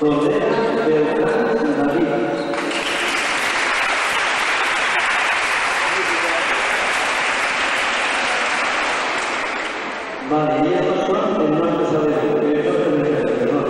Vale, y estos son el nuestro saber, director de investigación.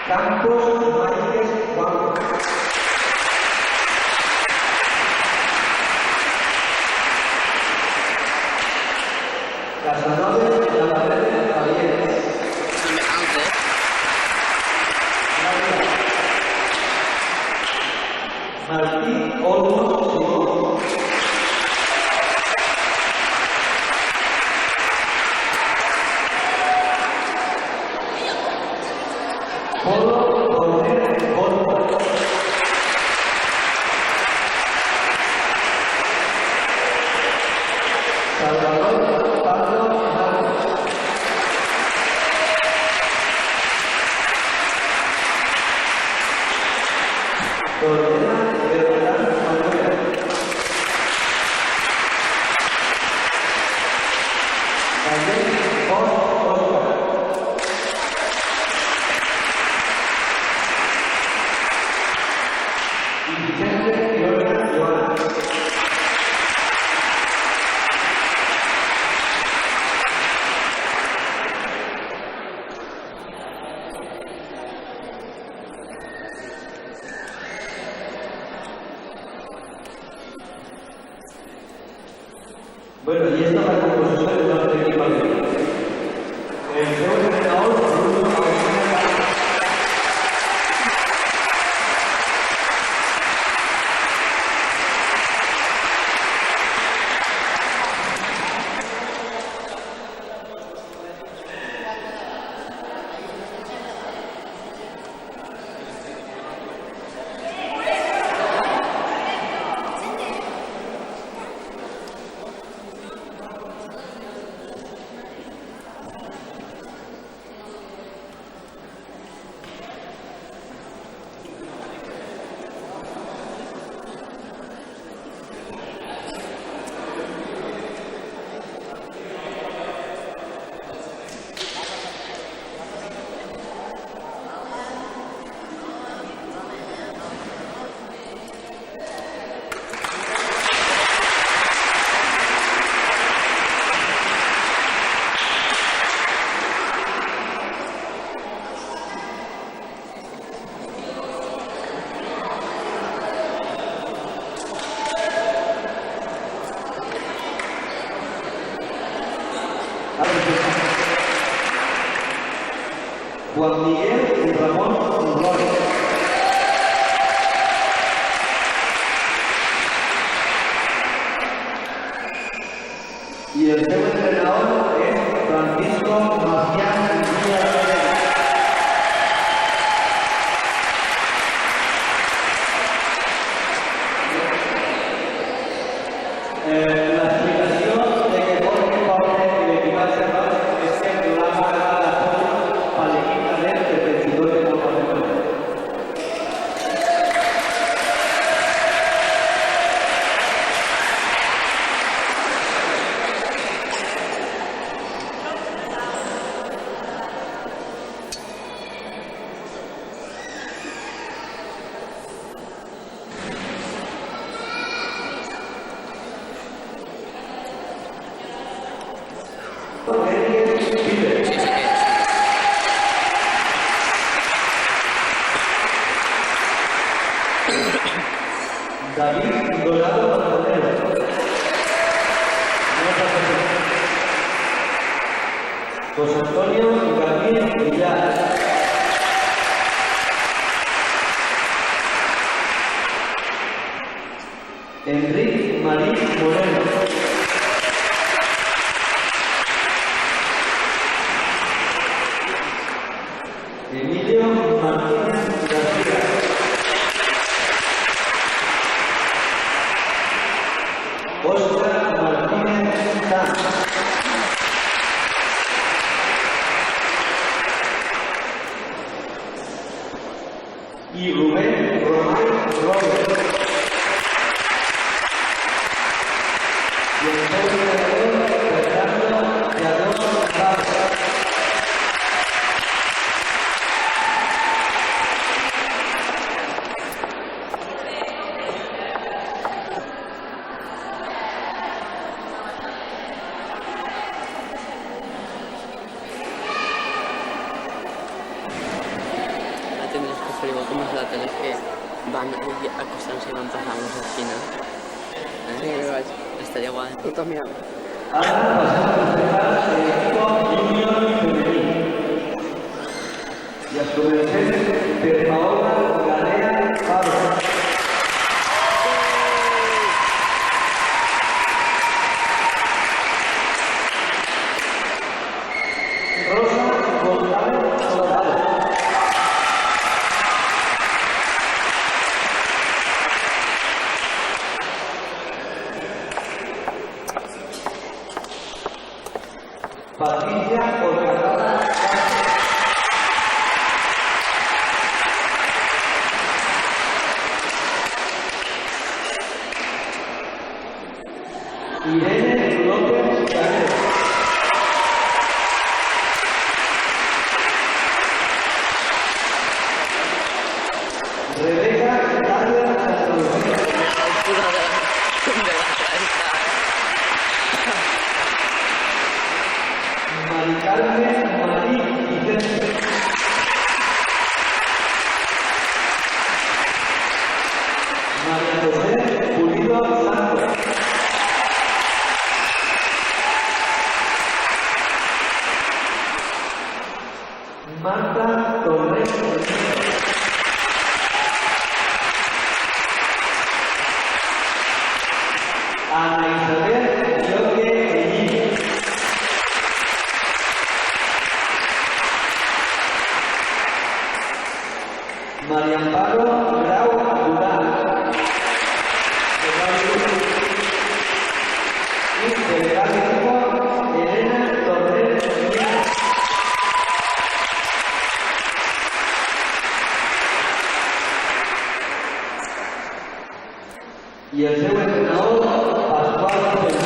Campos Márquez Juan. Casanova Navarrete Javier. Martí Olmos Simón. Polo Jorge Horta. Salvador Pablo Marcos. Cordera Bertrán Manuel. Daniel Oscar. Vicente Llora Joana. Bueno, y esta es la composición de nuestro equipo de vida. El segundo entrenador, Bruno Agustina. Juan Miguel y Ramón Flores. Y el segundo entrenador es Francisco Macián Díaz. La explicación de que Jorge Jorge iba a ser más es que la marca de apoyo para el equipo del vencedor de Copa del Mundo. David Dorado Martorell. José Antonio García Villar. Enrique Marín Moreno. Emilio Martínez García. Óscar Martínez Sanz. Y Rubén Román Robles. Y el entrenador Fernando Lladós Vargas. Com els laterals que van acostant-se i van passant les esquines. Sí, vaig. Estaria guai. Tothom mirant. Ahora pasamos a presentar el equipo junior femenino. Y a su merced de Paola Galea Pablo. Rosa González Soldado. Patricia Orcazada Castro. Irene López Canero. Rebeca Dávila Santología. Mari Carmen Marí Vicente. María José Pulido Santos. Marta Torres. Ana Isabel Lloque Ellín. María Amparo Grau Durán. Y delegado equipo Elena Torres. Y el seu entrenador Pascual Pérez.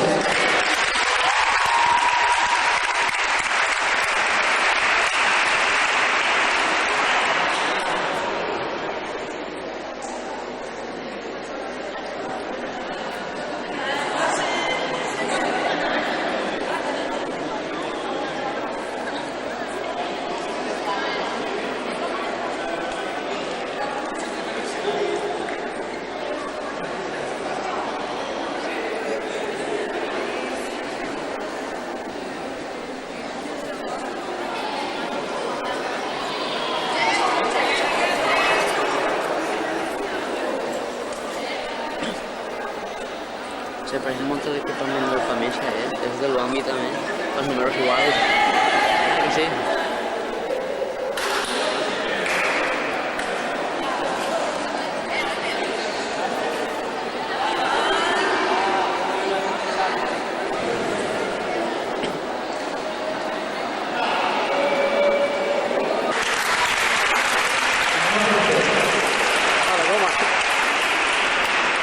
Se parece un montón de equipamiento de familia, es de Luami también, los números iguales. Sí.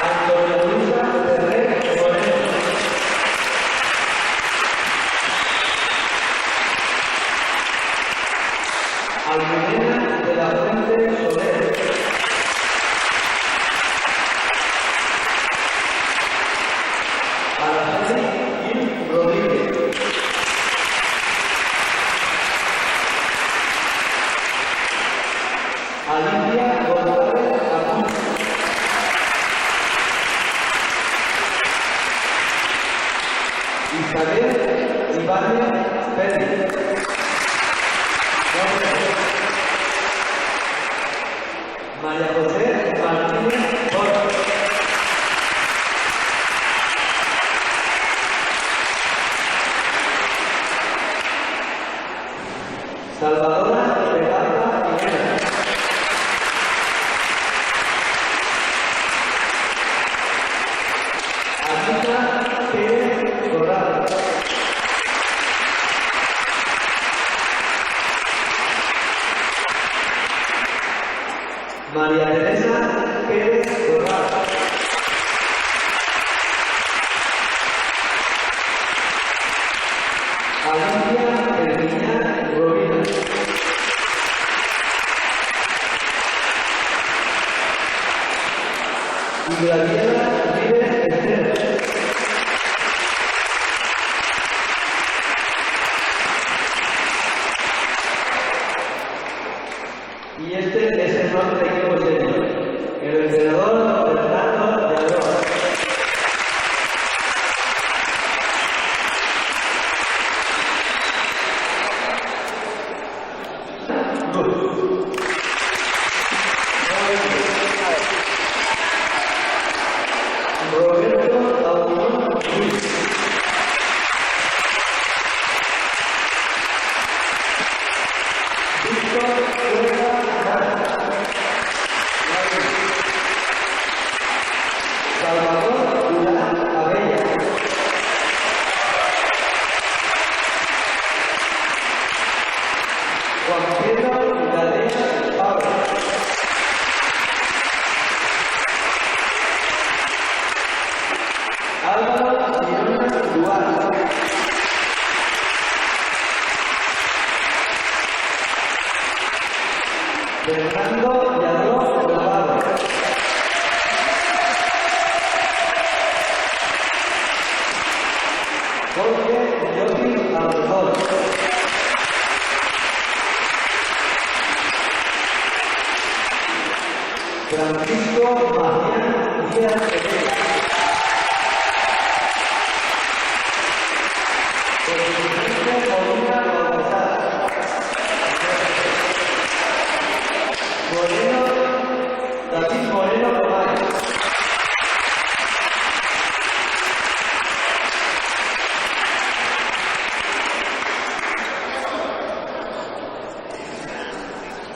Antonio Luisa Ferrer Moreno. Almudena de la Fuente Soler. Araceli Gil Rodríguez. Alicia González Acuña. Isabel Ibáñez Pérez. María José Martínez Borges. Salvadora Peralta Jiménez. Anita Pérez Corral. María Teresa Pérez Corral. Alicia Virginia Rovira. Y Gabriela Vives Esther. Y este es el nombre de equipo senior. El entrenador Fernando de Aroa. Roberto Aguilón Luis. Víctor Cueva Mara. Salvador Durán Abella. Juan Pedro Gadea Pablo. Álvaro Girona Duarte. Fernando Lladró Navarro. Jorge Llopis Almejor. Francisco Marián Díaz Pereira. Francisco Molina Baltasar. Moreno, David Moreno Tomás.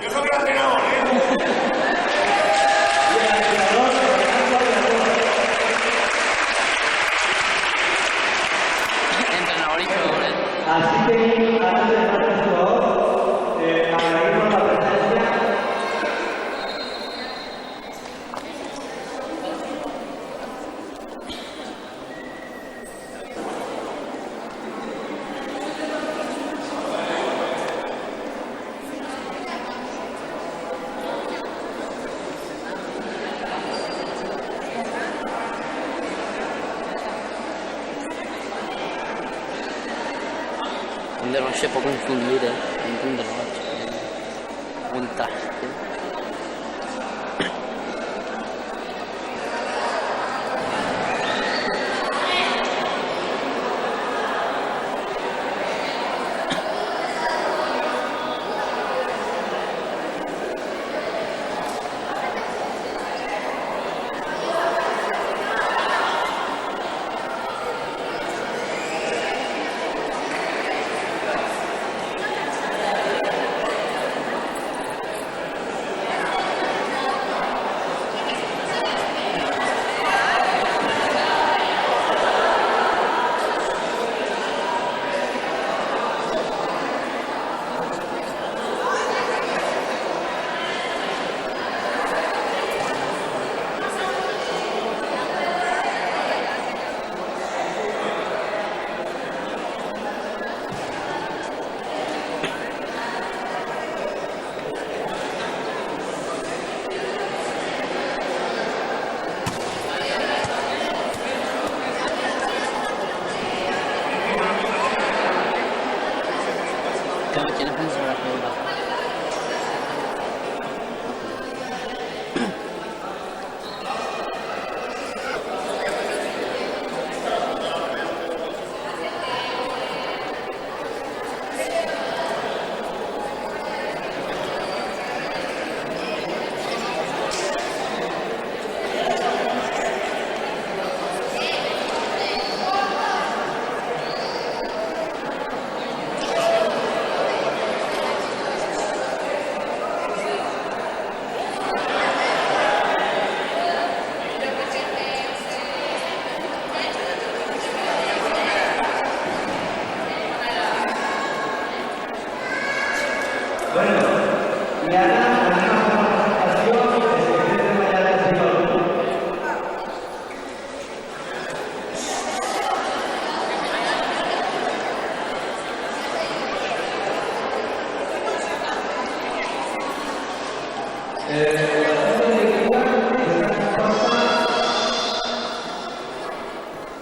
Yo soy el entrenador, Y el entrenador Fernando Lladró. Entrenador y jugadores. Así que antes de pasar el jugador, agradecemos la presencia. Un derroche può confondere anche un derroche. Un tasto. Y ahora tenemos una presentación del secretario mayor del Señor.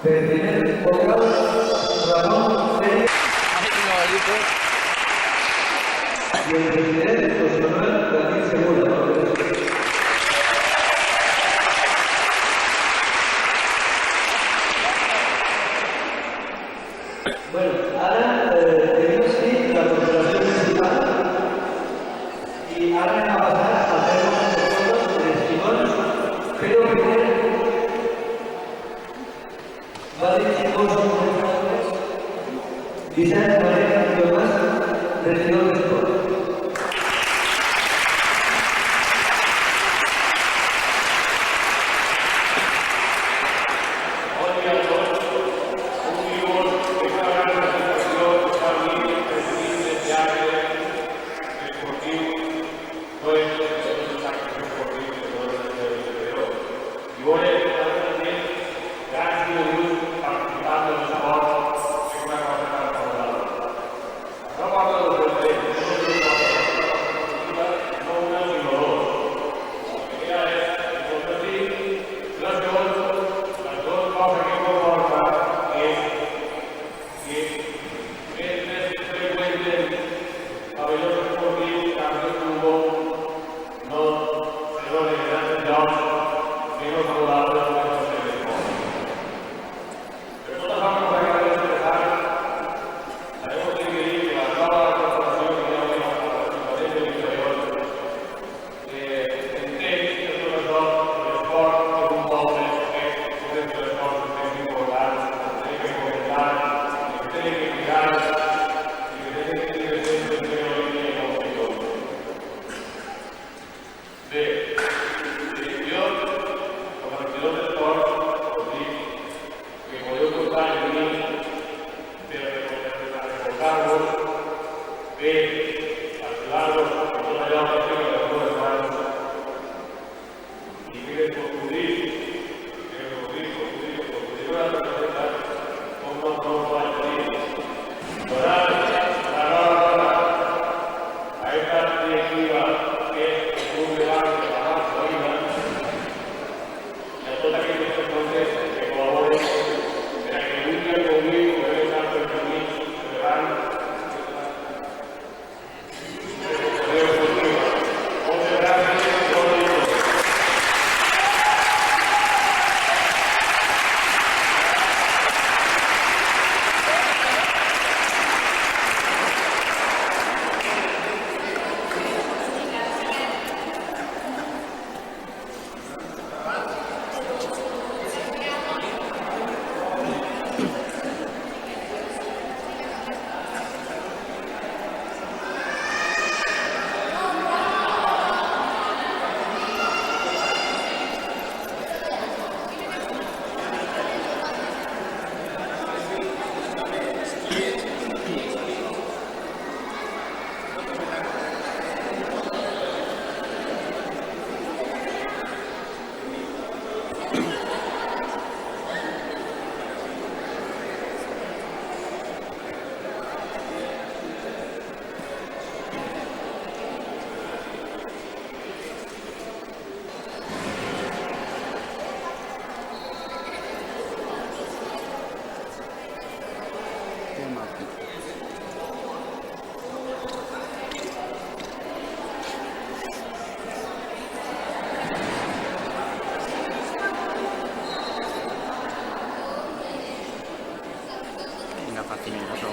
Del primer vocal, Ramón Pérez, y el presidente José Manuel Daniel Segura. Bueno, ahora tenemos aquí la corporación municipal y ahora vamos a pasar a hacer unas fotos de testimonios, pero primero va a dirigir todos los comentarios Vicente María Tomás, regidor de Sport.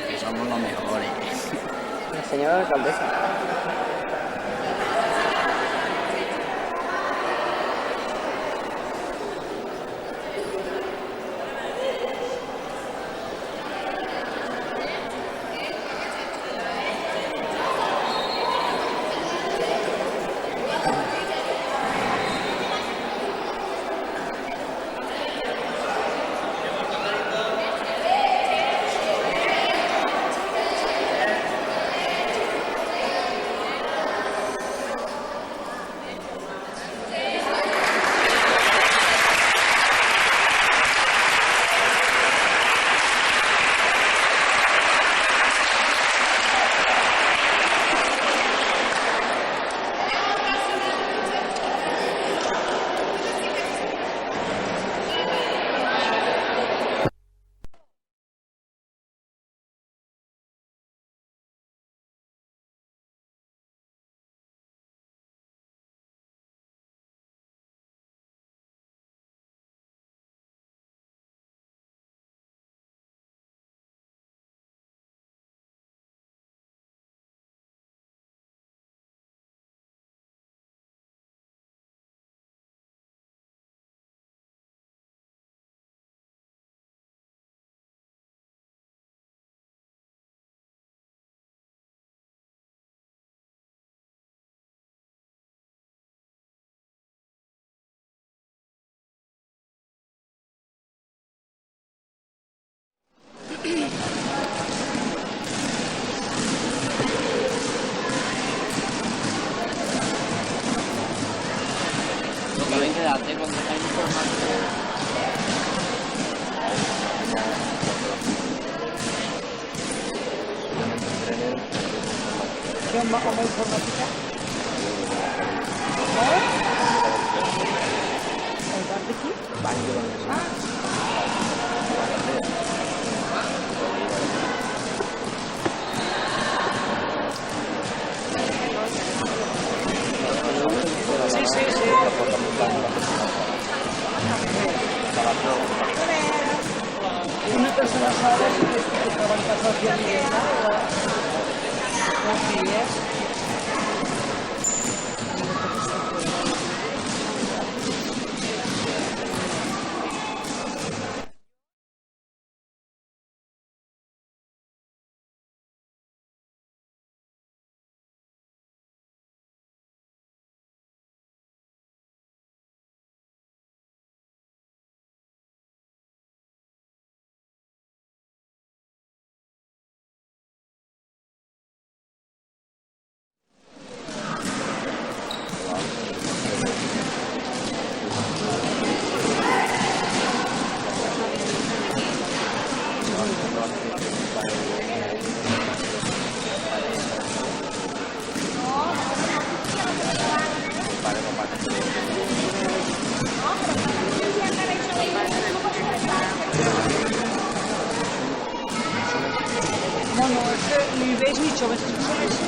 Que somos los mejores. La señora alcaldesa. ¿Qué más como informática? ¿El bar de aquí? Sí, sí, sí. Una persona sabe que estaba en casa de así es. No, és que li veig mitjó, veig que són així.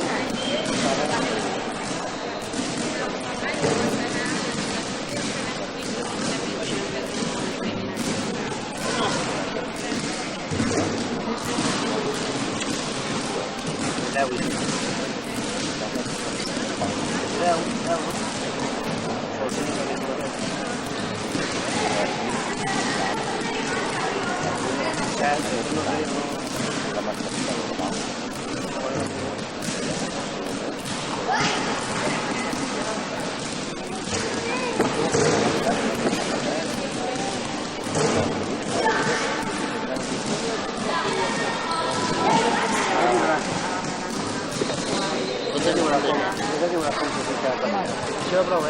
Això ho prou,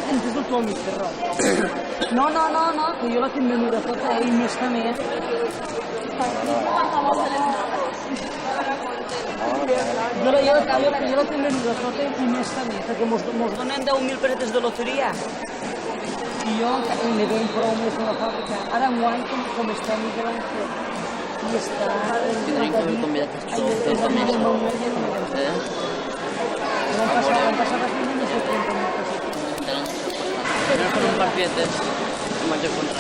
Antes do Tommy, però. No, que jo la tinc venuda tota i més també. Jo la tinc venuda tota i més també, perquè mos donen 10.000 pesetes de loteria. I jo li dono prou més a la fàbrica. Ara enguany, com estem, i que l'han fet. I està... Tindrem que haver convidat a tot el mes. L'han passat aquí i no sé 30.000 pesetes. Anem a fer un partietes amb el joc contra.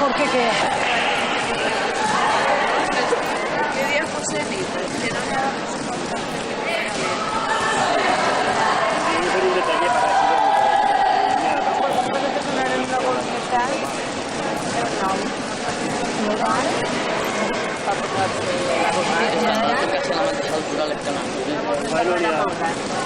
¿Por qué qué? ¿Qué día José dice? Que no me La cosa que se la mete al cultural escalante.